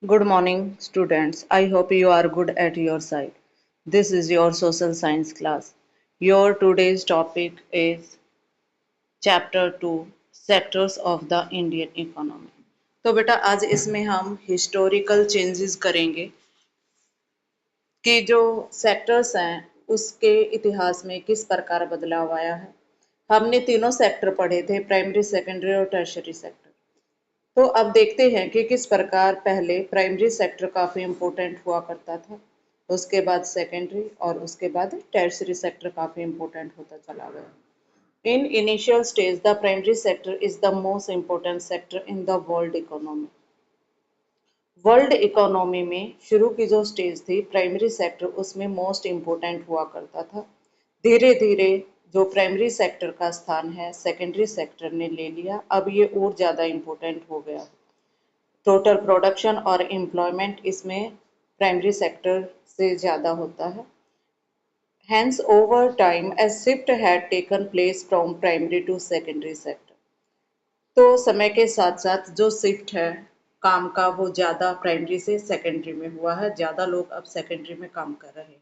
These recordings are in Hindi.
Good morning, students. I hope you are good at your side. This is your social science class. Your today's topic is chapter 2 sectors of the Indian economy. तो बेटा आज इसमें हम हिस्टोरिकल चेंजेस करेंगे कि जो सेक्टर्स हैं उसके इतिहास में किस प्रकार बदलाव आया है। हमने तीनों सेक्टर पढ़े थे, प्राइमरी, सेकेंडरी और टर्शियरी सेक्टर। तो अब देखते हैं कि किस प्रकार पहले प्राइमरी सेक्टर काफ़ी इम्पोर्टेंट हुआ करता था, उसके बाद सेकेंडरी और उसके बाद टर्शियरी सेक्टर काफ़ी इम्पोर्टेंट होता चला गया। In initial stage the primary sector is the most important sector in the world economy. World economy में शुरू की जो स्टेज थी प्राइमरी सेक्टर, उसमें मोस्ट इम्पोर्टेंट हुआ करता था। धीरे धीरे जो प्राइमरी सेक्टर का स्थान है सेकेंडरी सेक्टर ने ले लिया, अब ये और ज़्यादा इम्पोर्टेंट हो गया। टोटल प्रोडक्शन और एम्प्लॉयमेंट इसमें प्राइमरी सेक्टर से ज़्यादा होता है। Hence, over time, a shift had taken place from primary to secondary sector. तो समय के साथ साथ जो शिफ्ट है काम का वो ज़्यादा प्राइमरी से सेकेंडरी में हुआ है, ज़्यादा लोग अब सेकेंडरी में काम कर रहे हैं।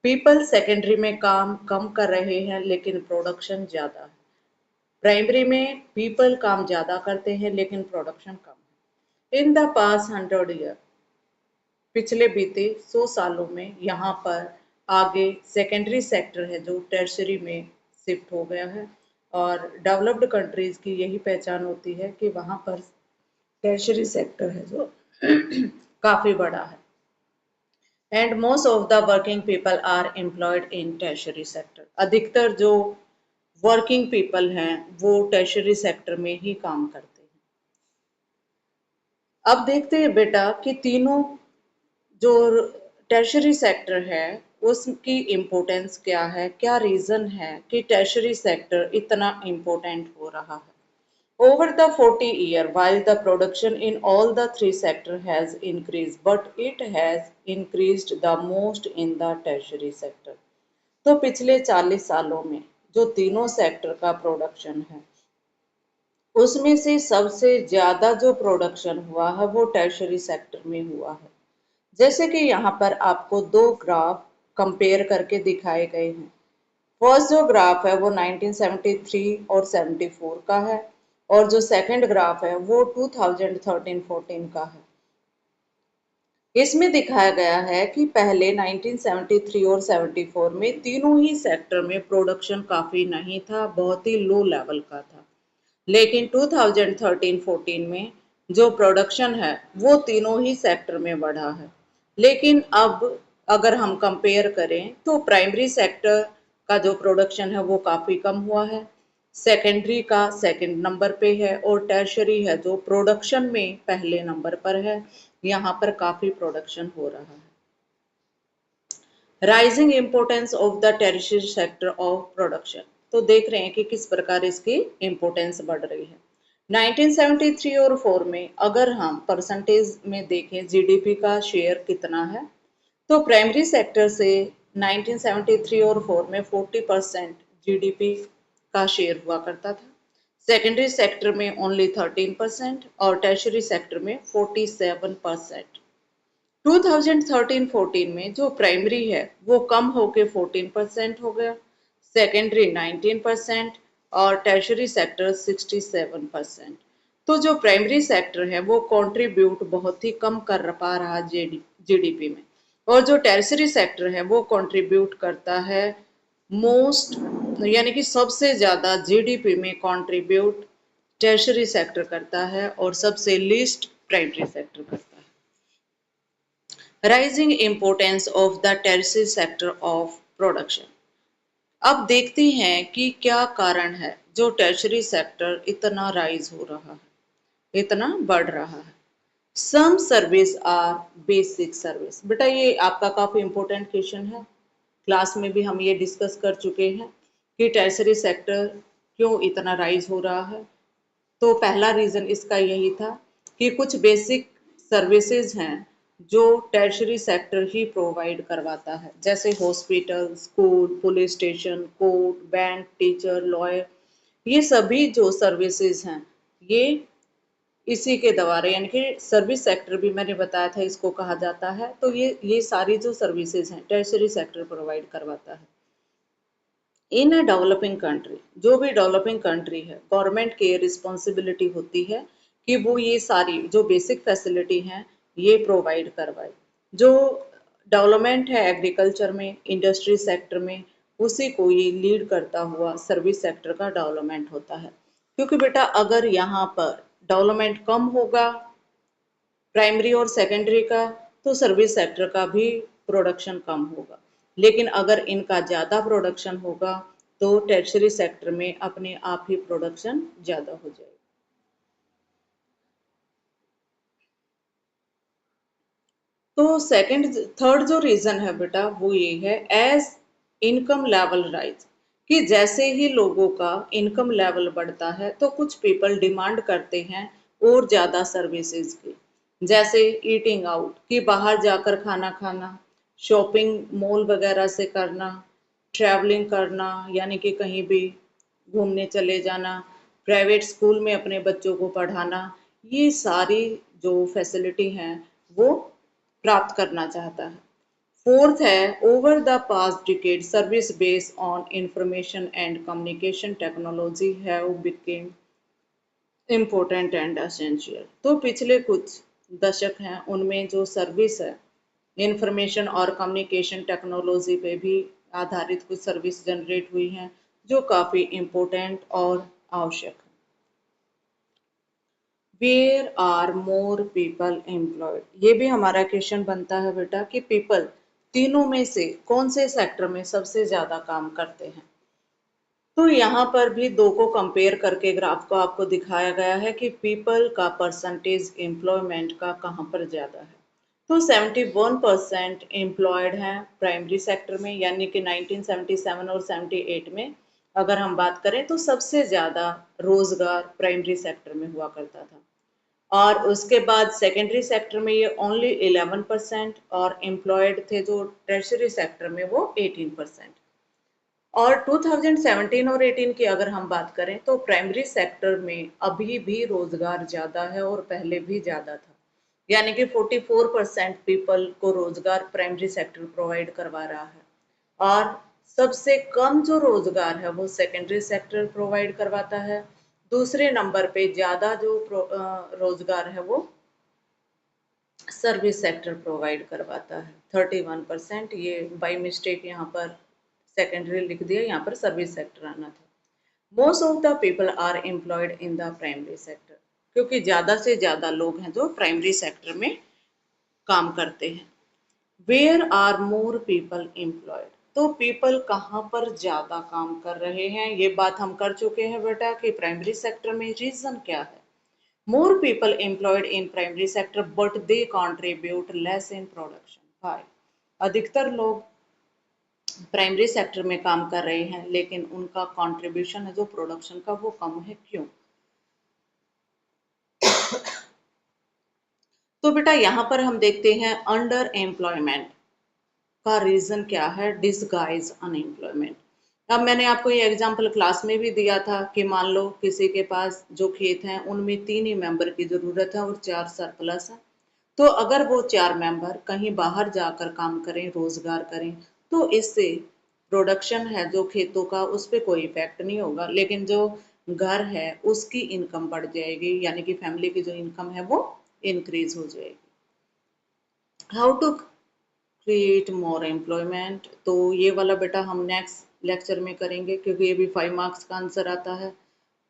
पीपल सेकेंडरी में काम कम कर रहे हैं लेकिन प्रोडक्शन ज़्यादा है। प्राइमरी में पीपल काम ज़्यादा करते हैं लेकिन प्रोडक्शन कम है। इन द पास्ट 100 ईयर, पिछले बीते 100 सालों में यहाँ पर आगे सेकेंडरी सेक्टर है जो टर्शरी में शिफ्ट हो गया है, और डेवलप्ड कंट्रीज की यही पहचान होती है कि वहाँ पर टर्शरी सेक्टर है जो काफ़ी बड़ा है। And most of the working people are employed in tertiary sector. अधिकतर जो वर्किंग पीपल हैं वो टर्शरी सेक्टर में ही काम करते हैं। अब देखते हैं बेटा कि तीनों जो टर्शरी सेक्टर है उसकी इम्पोर्टेंस क्या है, क्या रीज़न है कि टर्शरी सेक्टर इतना इम्पोर्टेंट हो रहा है। Over the 40 year while the production in all the three sector has increased but it has increased the most in the tertiary sector। तो पिछले 40 सालों में जो तीनों सेक्टर का प्रोडक्शन है उसमें से सबसे ज़्यादा जो प्रोडक्शन हुआ है वो टर्शरी सेक्टर में हुआ है। जैसे कि यहाँ पर आपको दो ग्राफ कंपेयर करके दिखाए गए हैं। फर्स्ट जो ग्राफ है वो 1973 और 74 का है, और जो सेकंड ग्राफ है वो 2013-14 का है। इसमें दिखाया गया है कि पहले 1973 और 74 में तीनों ही सेक्टर में प्रोडक्शन काफ़ी नहीं था, बहुत ही लो लेवल का था। लेकिन 2013-14 में जो प्रोडक्शन है वो तीनों ही सेक्टर में बढ़ा है। लेकिन अब अगर हम कंपेयर करें तो प्राइमरी सेक्टर का जो प्रोडक्शन है वो काफ़ी कम हुआ है, सेकेंडरी का सेकंड नंबर पे है, और टर्शरी है जो प्रोडक्शन में पहले नंबर पर है, यहाँ पर काफ़ी प्रोडक्शन हो रहा है। Rising importance of the tertiary sector of production, तो देख रहे हैं कि किस प्रकार इसकी इम्पोर्टेंस बढ़ रही है। 1973 और 4 में अगर हम परसेंटेज में देखें जीडीपी का शेयर कितना है, तो प्राइमरी सेक्टर से 1973 और 4 में 40% जीडीपी का शेयर हुआ करता था, सेकेंडरी सेक्टर में ओनली 13% और टर्शियरी सेक्टर में 47%। 2013-14 में जो प्राइमरी है वो कम होके 14% हो गया, सेकेंडरी 19% और टर्शरी सेक्टर 67%। तो जो प्राइमरी सेक्टर है वो कंट्रीब्यूट बहुत ही कम कर पा रहा जीडीपी में, और जो टर्शरी सेक्टर है वो कंट्रीब्यूट करता है मोस्ट, यानी कि सबसे ज़्यादा जीडीपी में कंट्रीब्यूट टर्शरी सेक्टर करता है और सबसे लीस्ट प्राइमरी सेक्टर करता है। Rising importance of the tertiary sector of production. अब देखते हैं कि क्या कारण है जो टर्शियरी सेक्टर इतना राइज हो रहा है, इतना बढ़ रहा है। Some service are basic service. बेटा ये आपका काफ़ी इम्पोर्टेंट क्वेश्चन है, क्लास में भी हम ये डिस्कस कर चुके हैं कि टर्शियरी सेक्टर क्यों इतना राइज हो रहा है। तो पहला रीज़न इसका यही था कि कुछ बेसिक सर्विसेज हैं जो टर्शरी सेक्टर ही प्रोवाइड करवाता है, जैसे hospital, school, police station, court, bank, teacher, lawyer. ये सभी जो सर्विसेज हैं ये इसी के द्वारा, यानी कि सर्विस सेक्टर भी मैंने बताया था इसको कहा जाता है। तो ये सारी जो सर्विसेज हैं टर्शरी सेक्टर प्रोवाइड करवाता है। इन अ डेवलपिंग कंट्री, जो भी डेवलपिंग कंट्री है, गवर्नमेंट की रिस्पॉन्सिबिलिटी होती है कि वो ये सारी जो बेसिक फैसिलिटी हैं ये प्रोवाइड करवाए। जो डेवलपमेंट है एग्रीकल्चर में, इंडस्ट्री सेक्टर में, उसी को ये लीड करता हुआ सर्विस सेक्टर का डेवलपमेंट होता है। क्योंकि बेटा अगर यहाँ पर डेवलपमेंट कम होगा प्राइमरी और सेकेंडरी का, तो सर्विस सेक्टर का भी प्रोडक्शन कम होगा। लेकिन अगर इनका ज़्यादा प्रोडक्शन होगा तो टर्शरी सेक्टर में अपने आप ही प्रोडक्शन ज़्यादा हो जाएगा। तो सेकंड थर्ड जो रीज़न है बेटा वो ये है, एज इनकम लेवल राइज, कि जैसे ही लोगों का इनकम लेवल बढ़ता है तो कुछ पीपल डिमांड करते हैं और ज़्यादा सर्विसेज की, जैसे ईटिंग आउट, कि बाहर जाकर खाना खाना, शॉपिंग मॉल वगैरह से करना, ट्रैवलिंग करना, यानी कि कहीं भी घूमने चले जाना, प्राइवेट स्कूल में अपने बच्चों को पढ़ाना, ये सारी जो फैसिलिटी हैं वो प्राप्त करना चाहता है। फोर्थ है, over the past decade service based on information and communication technology have became important and essential. तो पिछले कुछ दशक हैं उनमें जो सर्विस है इंफॉर्मेशन और कम्युनिकेशन टेक्नोलॉजी पे भी आधारित कुछ सर्विस जनरेट हुई हैं जो काफ़ी इम्पोर्टेंट और आवश्यक है। Where are more people employed, ये भी हमारा क्वेश्चन बनता है बेटा कि पीपल तीनों में से कौन से सेक्टर में सबसे ज़्यादा काम करते हैं। तो यहाँ पर भी दो को कंपेयर करके ग्राफ को आपको दिखाया गया है कि पीपल का परसेंटेज एम्प्लॉयमेंट का कहाँ पर ज़्यादा है। तो 71% एम्प्लॉयड हैं प्राइमरी सेक्टर में, यानी कि 1977 और 78 में अगर हम बात करें तो सबसे ज़्यादा रोजगार प्राइमरी सेक्टर में हुआ करता था। और उसके बाद सेकेंडरी सेक्टर में ये ओनली 11% और एम्प्लॉयड थे जो टर्शरी सेक्टर में वो 18%। और 2017 और 18 की अगर हम बात करें तो प्राइमरी सेक्टर में अभी भी रोजगार ज़्यादा है और पहले भी ज़्यादा था, यानी कि 44% पीपल को रोजगार प्राइमरी सेक्टर प्रोवाइड करवा रहा है। और सबसे कम जो रोजगार है वो सेकेंडरी सेक्टर प्रोवाइड करवाता है। दूसरे नंबर पे ज़्यादा जो रोजगार है वो सर्विस सेक्टर प्रोवाइड करवाता है 31%। ये बाई मिस्टेक यहाँ पर सेकेंडरी लिख दिया, यहाँ पर सर्विस सेक्टर आना था। Most of the people are employed in the primary sector, क्योंकि ज़्यादा से ज़्यादा लोग हैं जो प्राइमरी सेक्टर में काम करते हैं। Where are more people employed, तो पीपल कहाँ पर ज़्यादा काम कर रहे हैं, ये बात हम कर चुके हैं बेटा कि प्राइमरी सेक्टर में। रीज़न क्या है? More people employed in primary sector but they contribute less in production. Why? अधिकतर लोग प्राइमरी सेक्टर में काम कर रहे हैं लेकिन उनका कंट्रीब्यूशन है जो प्रोडक्शन का वो कम है, क्यों? तो बेटा यहाँ पर हम देखते हैं अंडर एम्प्लॉयमेंट का रीजन क्या है, डिसगाइज अनएम्प्लॉयमेंट। अब मैंने आपको ये एग्जांपल क्लास में भी दिया था कि मान लो किसी के पास जो खेत हैं उनमें 3 ही मेंबर की ज़रूरत है और 4 सरप्लस है। तो अगर वो 4 मेंबर कहीं बाहर जाकर काम करें, रोजगार करें, तो इससे प्रोडक्शन है जो खेतों का उस पर कोई इफेक्ट नहीं होगा, लेकिन जो घर है उसकी इनकम बढ़ जाएगी, यानी कि फैमिली की जो इनकम है वो इंक्रीज हो जाएगी। How to create more employment, तो ये वाला बेटा हम नेक्स्ट लेक्चर में करेंगे क्योंकि ये भी 5 मार्क्स का आंसर आता है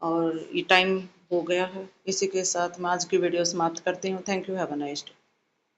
और ये टाइम हो गया है। इसी के साथ मैं आज की वीडियो समाप्त करती हूँ। Thank you, have a nice day.